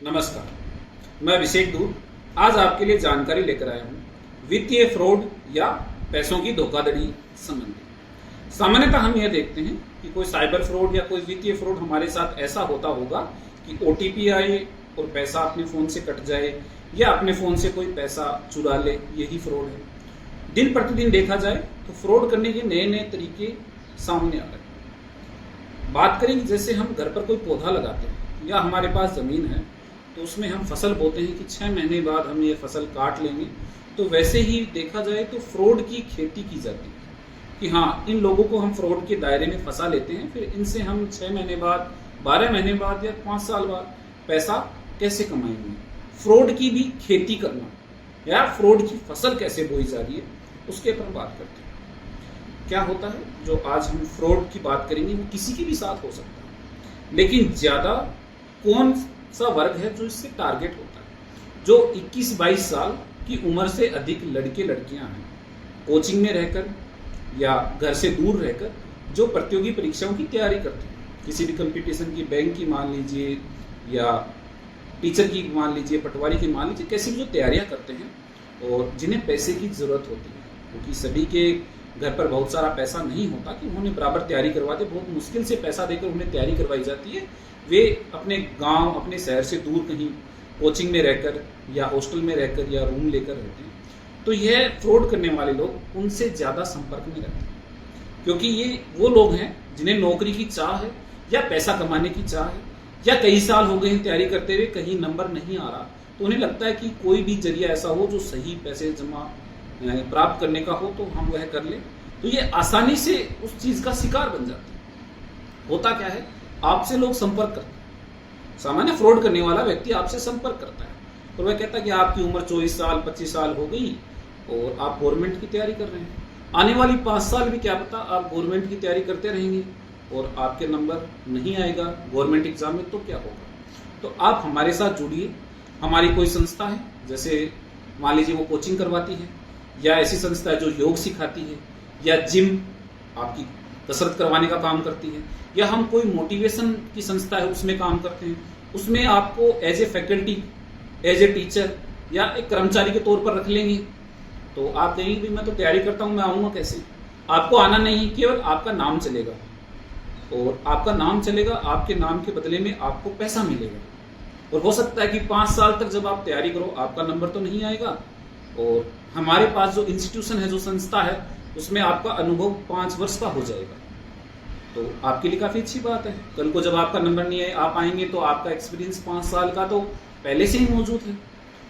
नमस्कार, मैं अभिषेक दूर आज आपके लिए जानकारी लेकर आया हूं वित्तीय फ्रॉड या पैसों की धोखाधड़ी संबंधी। सामान्यतः हम यह देखते हैं कि कोई साइबर फ्रॉड या कोई वित्तीय फ्रॉड हमारे साथ ऐसा होता होगा कि ओटीपी आए और पैसा अपने फोन से कट जाए या अपने फोन से कोई पैसा चुरा ले, यही फ्रॉड है। दिन प्रतिदिन देखा जाए तो फ्रॉड करने के नए नए तरीके सामने आ रहे हैं। बात करें जैसे हम घर पर कोई पौधा लगाते हैं या हमारे पास जमीन है तो उसमें हम फसल बोते हैं कि 6 महीने बाद हम ये फसल काट लेंगे, तो वैसे ही देखा जाए तो फ्रॉड की खेती की जाती है कि हाँ, इन लोगों को हम फ्रॉड के दायरे में फंसा लेते हैं, फिर इनसे हम 6 महीने बाद, 12 महीने बाद या 5 साल बाद पैसा कैसे कमाएंगे। फ्रॉड की भी खेती करना या फ्रॉड की फसल कैसे बोई जा रही है उसके ऊपर बात करते हैं। क्या होता है, जो आज हम फ्रॉड की बात करेंगे वो किसी के भी साथ हो सकता है, लेकिन ज्यादा कौन सा वर्ग है जो इससे टारगेट होता है। जो 21-22 साल की उम्र से अधिक लड़के लड़कियां हैं, कोचिंग में रहकर या घर से दूर रहकर जो प्रतियोगी परीक्षाओं की तैयारी करते हैं, किसी भी कंपटीशन की, बैंक की मान लीजिए या टीचर की मान लीजिए, पटवारी की मान लीजिए, कैसी भी जो तैयारियां करते हैं और जिन्हें पैसे की जरूरत होती है, क्योंकि सभी के घर पर बहुत सारा पैसा नहीं होता कि उन्हें बराबर तैयारी करवा दे, बहुत मुश्किल से पैसा देकर उन्हें तैयारी करवाई जाती है। वे अपने गांव, अपने शहर से दूर कहीं कोचिंग में रहकर या हॉस्टल में रहकर या रूम लेकर रहते हैं, तो यह फ्रॉड करने वाले लोग उनसे ज्यादा संपर्क में रहते हैं, क्योंकि ये वो लोग हैं जिन्हें नौकरी की चाह है या पैसा कमाने की चाह है, या कई साल हो गए हैं तैयारी करते हुए, कहीं नंबर नहीं आ रहा, तो उन्हें लगता है कि कोई भी जरिया ऐसा हो जो सही पैसे जमा प्राप्त करने का हो तो हम वह कर ले, तो ये आसानी से उस चीज का शिकार बन जाते हैं। होता क्या है, आपसे लोग संपर्क करते हैं, सामान्य फ्रॉड करने वाला व्यक्ति आपसे संपर्क करता है और वह कहता है कि आपकी उम्र 24 साल 25 साल हो गई और आप गवर्नमेंट की तैयारी कर रहे हैं, आने वाली 5 साल भी क्या पता आप गवर्नमेंट की तैयारी करते रहेंगे और आपके नंबर नहीं आएगा गवर्नमेंट एग्जाम में, तो क्या होगा। तो आप हमारे साथ जुड़िए। हमारी कोई संस्था है, जैसे मान लीजिए वो कोचिंग करवाती है, या ऐसी संस्था है जो योग सिखाती है, या जिम आपकी कसरत करवाने का काम करती है, या हम कोई मोटिवेशन की संस्था है उसमें काम करते हैं, उसमें आपको as a faculty, as a teacher या एक कर्मचारी के तौर पर रख लेंगे। तो आप कहेंगे भी मैं तो तैयारी करता हूं, मैं आऊंगा कैसे। आपको आना नहीं, केवल आपका नाम चलेगा और आपका नाम चलेगा, आपके नाम के बदले में आपको पैसा मिलेगा। और हो सकता है कि 5 साल तक जब आप तैयारी करो आपका नंबर तो नहीं आएगा, और हमारे पास जो इंस्टीट्यूशन है, जो संस्था है, उसमें आपका अनुभव 5 वर्ष का हो जाएगा। तो आपके लिए काफी अच्छी बात है। कल को जब आपका नंबर नहीं आए, आप आएंगे तो आपका एक्सपीरियंस 5 साल का तो पहले से ही मौजूद है,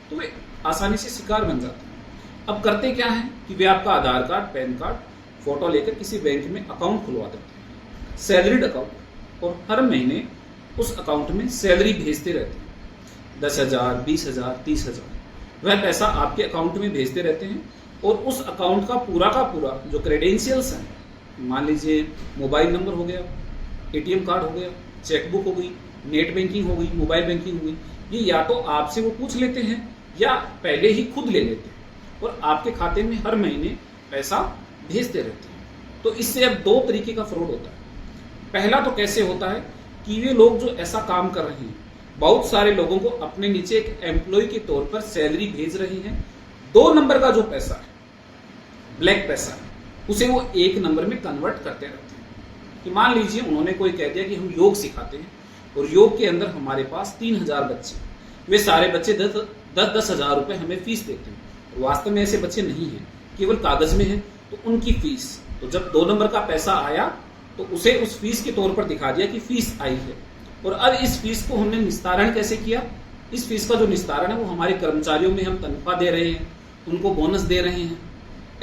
तो वे आसानी से शिकार बन जाते हैं। अब करते क्या है कि वे आपका आधार कार्ड, पैन कार्ड, फोटो लेकर किसी बैंक में अकाउंट खुलवा देते हैं, सैलरीड अकाउंट, और हर महीने उस अकाउंट में सैलरी भेजते रहते हैं। 10,000, 20,000, 30,000 वह पैसा आपके अकाउंट में भेजते रहते हैं। और उस अकाउंट का पूरा जो क्रेडेंशियल्स हैं, मान लीजिए मोबाइल नंबर हो गया, एटीएम कार्ड हो गया, चेकबुक हो गई, नेट बैंकिंग हो गई, मोबाइल बैंकिंग हो गई, ये या तो आपसे वो पूछ लेते हैं या पहले ही खुद ले लेते हैं और आपके खाते में हर महीने पैसा भेजते रहते हैं। तो इससे अब 2 तरीके का फ्रॉड होता है। पहला तो कैसे होता है कि वे लोग जो ऐसा काम कर रहे हैं, बहुत सारे लोगों को अपने नीचे एक एम्प्लॉय के तौर पर सैलरी भेज रहे हैं। 2 नंबर का जो पैसा है, ब्लैक पैसा है, उसे वो 1 नंबर में कन्वर्ट करते रहते हैं। कि मान लीजिए उन्होंने कोई कह दिया कि हम योग सिखाते हैं और योग के अंदर हमारे पास 3,000 बच्चे, वे सारे बच्चे 10,000 रुपए हमें फीस देते हैं। वास्तव में ऐसे बच्चे नहीं हैं, केवल कागज में है। तो उनकी फीस, तो जब 2 नंबर का पैसा आया तो उसे उस फीस के तौर पर दिखा दिया कि फीस आई है। और अब इस फीस को हमने निस्तारण कैसे किया, इस फीस का जो निस्तारण है वो हमारे कर्मचारियों में हम तनख्वाह दे रहे हैं, उनको बोनस दे रहे हैं,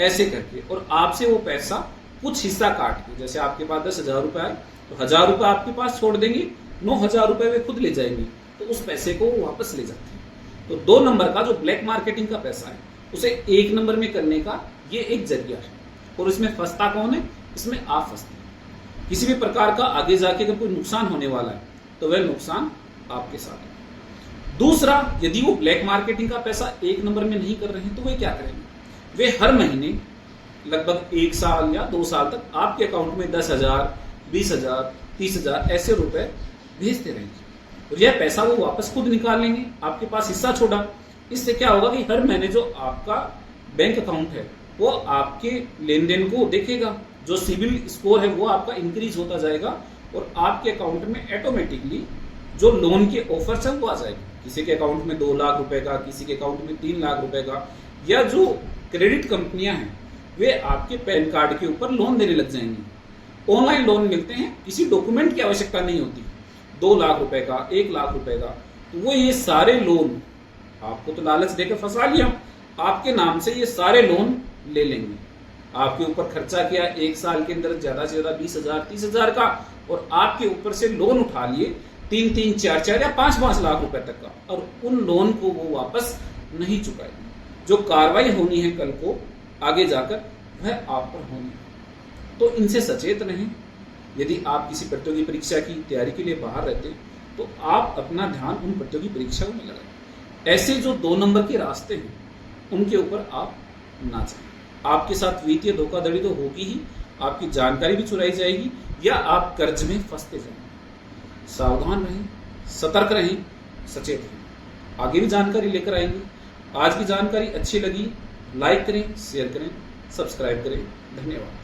ऐसे करके। और आपसे वो पैसा कुछ हिस्सा काट के, जैसे आपके पास 10,000 रुपए आए तो 1,000 रुपए आपके पास छोड़ देंगे, 9,000 रुपए वे खुद ले जाएंगे, तो उस पैसे को वो वापस ले जाते हैं। तो 2 नंबर का जो ब्लैक मार्केटिंग का पैसा है उसे 1 नंबर में करने का ये एक जरिया है। और इसमें फंसता कौन है, इसमें आप फंसते हैं। किसी भी प्रकार का आगे जाके अगर कोई नुकसान होने वाला है तो वह नुकसान आपके साथ है। दूसरा, यदि वो ब्लैक मार्केटिंग का पैसा 1 नंबर में नहीं कर रहे हैं तो वे क्या करेंगे, वे हर महीने लगभग 1 साल या 2 साल तक आपके अकाउंट में 10,000, 20,000, 30,000 ऐसे रुपए भेजते रहेंगे। और यह पैसा वो वापस खुद निकाल लेंगे, आपके पास हिस्सा छोड़ा। इससे क्या होगा कि हर महीने जो आपका बैंक अकाउंट है वो आपके लेन देन को देखेगा, जो सिविल स्कोर है वो आपका इंक्रीज होता जाएगा और आपके अकाउंट में ऑटोमेटिकली जो लोन के ऑफर्स है वो आ जाएगा। किसी के अकाउंट में 2 लाख रुपए का, किसी के अकाउंट में 3 लाख रुपए का, या जो क्रेडिट कंपनियां हैं वे आपके पैन कार्ड के ऊपर लोन देने लग जाएंगी। ऑनलाइन लोन मिलते हैं, किसी डॉक्यूमेंट की आवश्यकता नहीं होती। 2 लाख रुपए का, 1 लाख रुपए का, तो वो ये सारे लोन आपको तो लालच देकर फंसा लिया, आपके नाम से ये सारे लोन ले लेंगे। आपके ऊपर खर्चा किया 1 साल के अंदर ज्यादा से ज्यादा 20,000 30,000 का, और आपके ऊपर से लोन उठा लिए 3-3, 4-4 या 5-5 लाख रुपए तक का, और उन लोन को वो वापस नहीं चुकाएंगे। जो कार्रवाई होनी है कल को आगे जाकर वह आप पर होनी है। तो इनसे सचेत रहें। यदि आप किसी प्रतियोगी परीक्षा की तैयारी के लिए बाहर रहते हैं तो आप अपना ध्यान उन प्रतियोगी परीक्षाओं में लगाएं। ऐसे जो 2 नंबर के रास्ते हैं उनके ऊपर आप ना जाएं। आपके साथ वित्तीय धोखाधड़ी तो होगी ही, आपकी जानकारी भी चुराई जाएगी या आप कर्ज में फंसते जाएंगे। सावधान रहें, सतर्क रहें, सचेत रहें। आगे भी जानकारी लेकर आएंगे। आज की जानकारी अच्छी लगी, लाइक करें, शेयर करें, सब्सक्राइब करें। धन्यवाद।